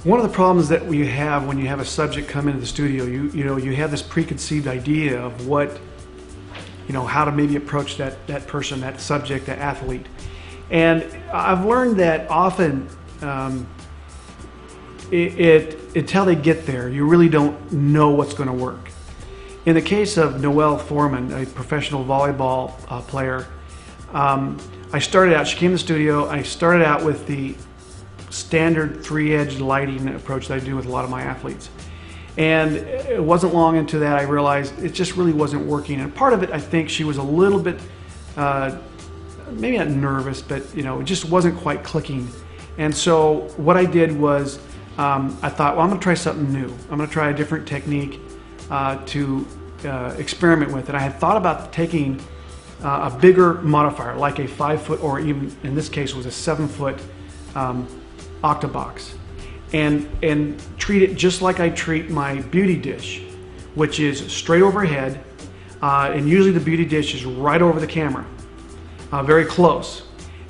One of the problems that we have when you have a subject come into the studio, you have this preconceived idea of what, how to maybe approach that person, that subject, that athlete. And I've learned that often until they get there, you really don't know what's going to work. In the case of Noel, a professional volleyball player, I started out, she came to the studio, I started out with the standard 3-edge lighting approach that I do with a lot of my athletes. And it wasn't long into that I realized it just really wasn't working. And part of it, I think she was a little bit, maybe not nervous, but it just wasn't quite clicking. And so what I did was, I thought, well, I'm gonna try something new. I'm gonna try a different technique to experiment with. And I had thought about taking a bigger modifier, like a 5-foot, or even in this case was a 7-foot Octobox, and treat it just like I treat my beauty dish, which is straight overhead, and usually the beauty dish is right over the camera, very close.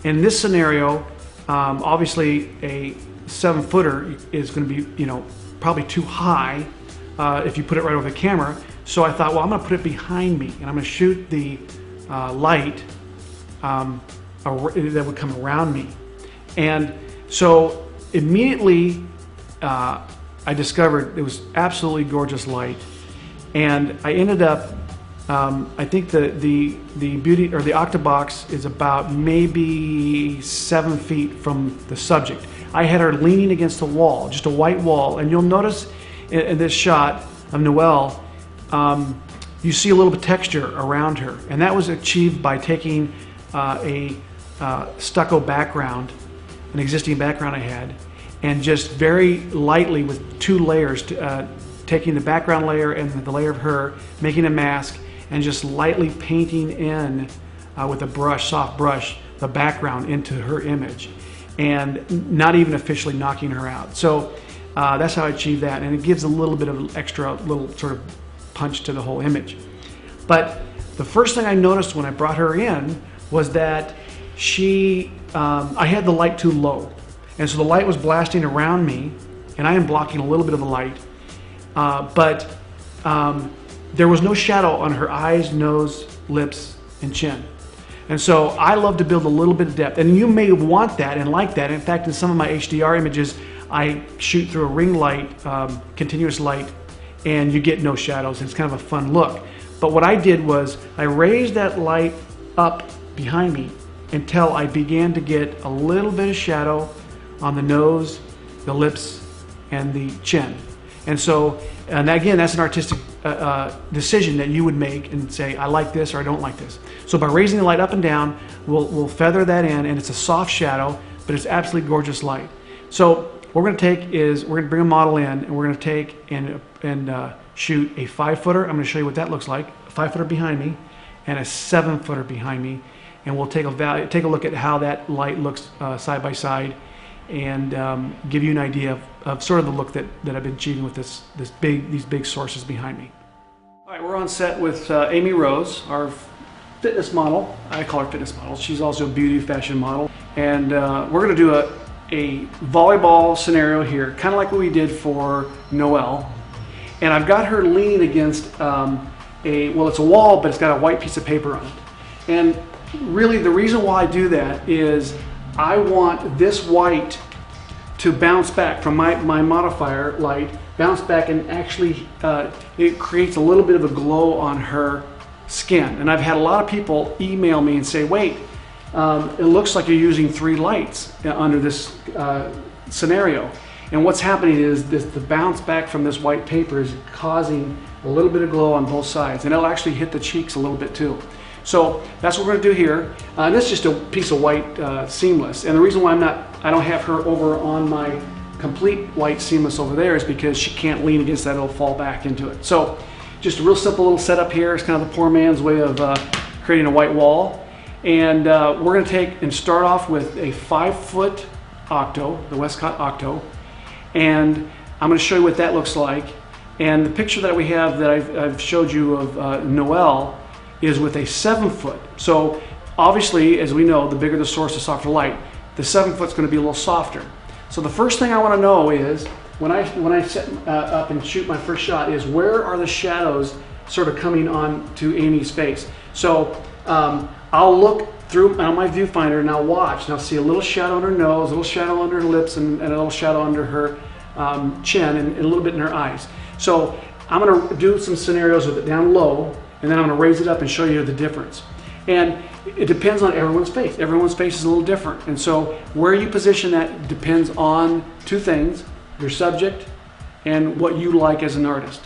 In this scenario, obviously a 7-footer is going to be probably too high if you put it right over the camera. So I thought, well, I'm going to put it behind me, and I'm going to shoot the light that would come around me. And so immediately I discovered it was absolutely gorgeous light, and I ended up, I think the beauty, or the Octobox, is about maybe 7 feet from the subject. I had her leaning against the wall, just a white wall, and you'll notice in this shot of Noel, you see a little bit of texture around her, and that was achieved by taking a stucco background, an existing background I had, and just very lightly with 2 layers, taking the background layer and the layer of her, making a mask, and just lightly painting in with a brush, soft brush, the background into her image, and not even officially knocking her out. So that's how I achieved that, and it gives a little bit of extra little sort of punch to the whole image. But the first thing I noticed when I brought her in was that I had the light too low, and so the light was blasting around me, and I am blocking a little bit of the light, but there was no shadow on her eyes, nose, lips, and chin. And so I love to build a little bit of depth, and you may want that and like that. In fact, in some of my HDR images, I shoot through a ring light, continuous light, and you get no shadows. It's kind of a fun look. But what I did was I raised that light up behind me until I began to get a little bit of shadow on the nose, the lips, and the chin. And so, and again, that's an artistic decision that you would make and say, I like this or I don't like this. So by raising the light up and down, we'll feather that in, and it's a soft shadow, but it's absolutely gorgeous light. So what we're going to take is, we're going to bring a model in, and we're going to take and shoot a 5-footer. I'm going to show you what that looks like. A 5-footer behind me and a 7-footer behind me, and we'll take a look at how that light looks side by side, and give you an idea of sort of the look that I've been achieving with these big sources behind me. All right, we're on set with Amy Rose, our fitness model. I call her fitness model. She's also a beauty fashion model, and we're going to do a volleyball scenario here, kind of like what we did for Noel. And I've got her leaning against it's a wall, but it's got a white piece of paper on it. And really the reason why I do that is I want this white to bounce back from my modifier light, bounce back, and actually it creates a little bit of a glow on her skin. And I've had a lot of people email me and say, wait, it looks like you're using 3 lights under this scenario. And what's happening is the bounce back from this white paper is causing a little bit of glow on both sides, and it'll actually hit the cheeks a little bit too. So that's what we're going to do here. This is just a piece of white seamless, and the reason why I don't have her over on my complete white seamless over there is because she can't lean against that; it'll fall back into it. So just a real simple little setup here. It's kind of the poor man's way of creating a white wall. And we're going to take and start off with a 5-foot Octo, the Westcott Octo, and I'm going to show you what that looks like. And the picture that we have that I've showed you of Noel is with a 7-foot. So obviously, as we know, the bigger the source, the softer light. The 7-foot's going to be a little softer. So the first thing I want to know is, when I set up and shoot my first shot is where are the shadows sort of coming on to Amy's face. So I'll look through on my viewfinder and I'll watch and I'll see a little shadow on her nose, a little shadow under her lips, and a little shadow under her chin, and a little bit in her eyes. So I'm going to do some scenarios with it down low, and then I'm going to raise it up and show you the difference. And it depends on everyone's face. Everyone's face is a little different. And so where you position that depends on two things: your subject and what you like as an artist.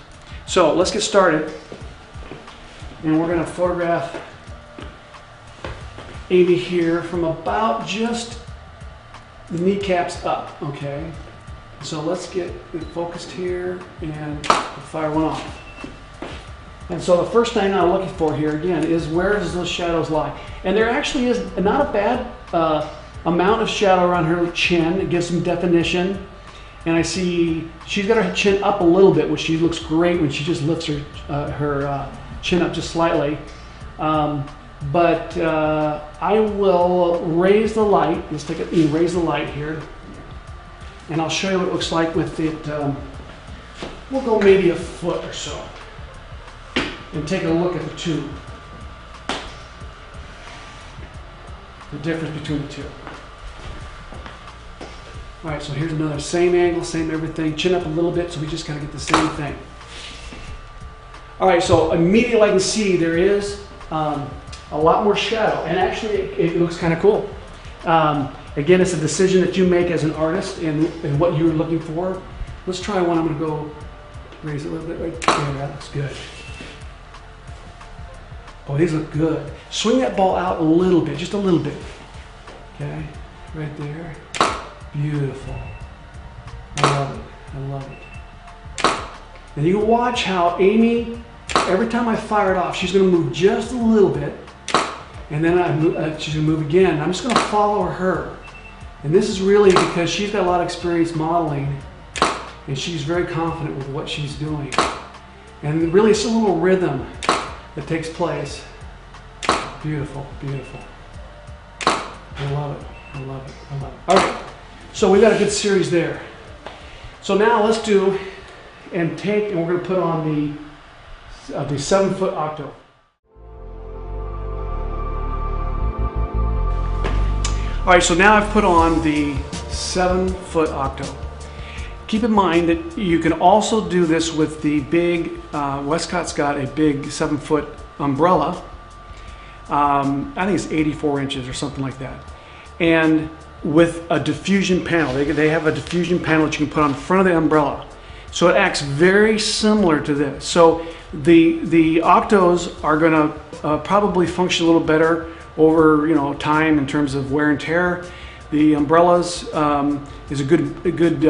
So let's get started. And we're going to photograph Amy here from about just the kneecaps up, okay? So let's get it focused here and fire one off. And so the first thing I'm looking for here again is where does those shadows lie? And there actually is not a bad amount of shadow around her chin. It gives some definition. And I see she's got her chin up a little bit, which she looks great when she just lifts her chin up just slightly. But I will raise the light. Let's take it and raise the light here. And I'll show you what it looks like with it. We'll go maybe a foot or so. And take a look at the two. The difference between the two. All right, so here's another same angle, same everything. Chin up a little bit, so we just gotta get the same thing. All right, so immediately I can see there is a lot more shadow, and actually it looks kind of cool. Again, it's a decision that you make as an artist and what you're looking for. Let's try one. I'm gonna go raise it a little bit right there. That looks good. Oh, these look good. Swing that ball out a little bit, just a little bit. Okay, right there. Beautiful. I love it. I love it. And you can watch how Amy, every time I fire it off, she's going to move just a little bit, and then she's going to move again. I'm just going to follow her. And this is really because she's got a lot of experience modeling, and she's very confident with what she's doing. And really, it's a little rhythm that takes place. Beautiful, beautiful. I love it. I love it. I love it. All right, so we've got a good series there. So now let's do and we're going to put on the 7-foot octo. All right, so now I've put on the 7-foot octo. Keep in mind that you can also do this with the big, Westcott's got a big 7-foot umbrella. I think it's 84 inches or something like that. And with a diffusion panel, they have a diffusion panel that you can put on the front of the umbrella. So it acts very similar to this. So the octos are gonna probably function a little better over time in terms of wear and tear. The umbrellas is a good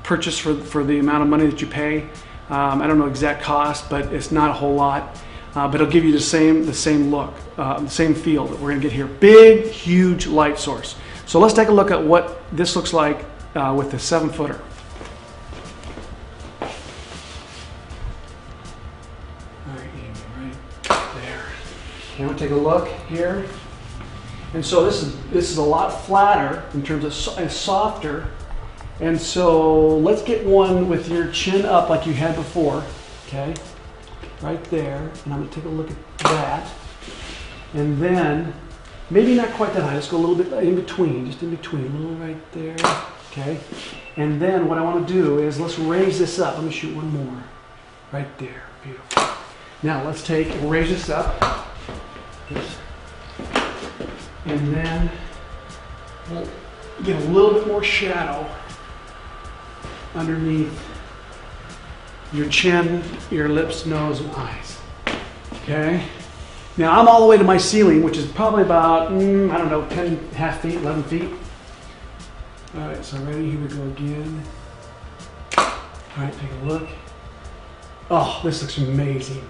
purchase for the amount of money that you pay. I don't know exact cost, but it's not a whole lot. But it'll give you the same look, the same feel that we're going to get here. Big, huge light source. So let's take a look at what this looks like with the 7-footer. All right, Amy, right there. Okay, we'll take a look here. And so this is a lot flatter in terms of it's softer. And so let's get one with your chin up like you had before. Okay. Right there, and I'm going to take a look at that, and then maybe not quite that high. Let's go a little bit in between, just in between, a little right there. Okay, and then what I want to do is let's raise this up. Let me shoot one more, right there. Beautiful. Now let's raise this up, and then we'll get a little bit more shadow underneath your chin, your lips, nose, and eyes. Okay? Now I'm all the way to my ceiling, which is probably about, I don't know, 10.5 feet, 11 feet. All right, so ready? Here we go again. All right, take a look. Oh, this looks amazing.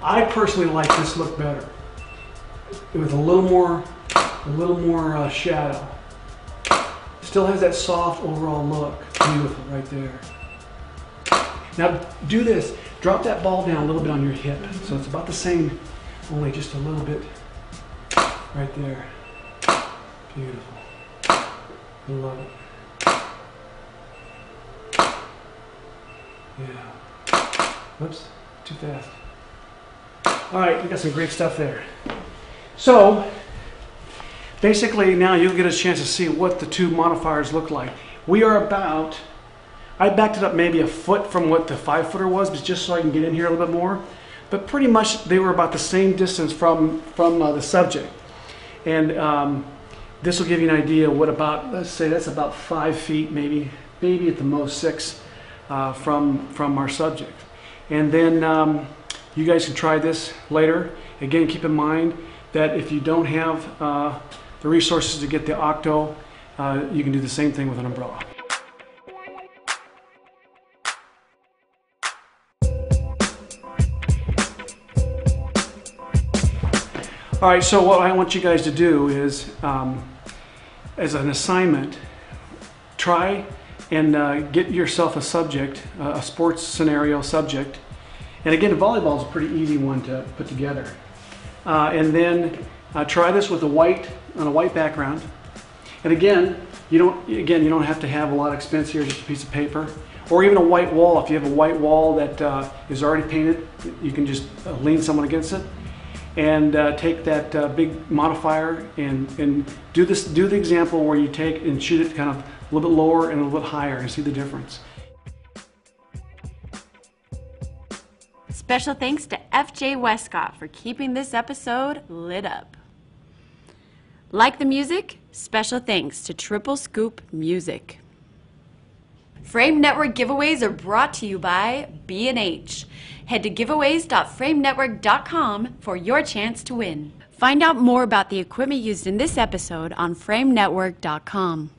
I personally like this look better, with a little more shadow. Still has that soft overall look. Beautiful, right there. Now do this, drop that ball down a little bit on your hip. So it's about the same, only just a little bit right there. Beautiful. I love it. Yeah. Whoops, too fast. All right, we got some great stuff there. So, basically now you'll get a chance to see what the two modifiers look like. We are about, I backed it up maybe a foot from what the 5-footer was, but just so I can get in here a little bit more. But pretty much they were about the same distance from the subject. And this will give you an idea what about, let's say that's about 5 feet, maybe at the most 6 from our subject. And then you guys can try this later. Again, keep in mind that if you don't have the resources to get the Octo, you can do the same thing with an umbrella. All right, so what I want you guys to do is, as an assignment, try and get yourself a subject, a sports scenario subject. And again, volleyball is a pretty easy one to put together. And then try this with on a white background. And again, you don't have to have a lot of expense here, just a piece of paper. Or even a white wall. If you have a white wall that is already painted, you can just lean someone against it. And take that big modifier and do the example where you take and shoot it kind of a little bit lower and a little bit higher and see the difference. Special thanks to FJ Westcott for keeping this episode lit up. Like the music? Special thanks to Triple Scoop Music. Frame Network giveaways are brought to you by B&H. Head to giveaways.framenetwork.com for your chance to win. Find out more about the equipment used in this episode on framenetwork.com.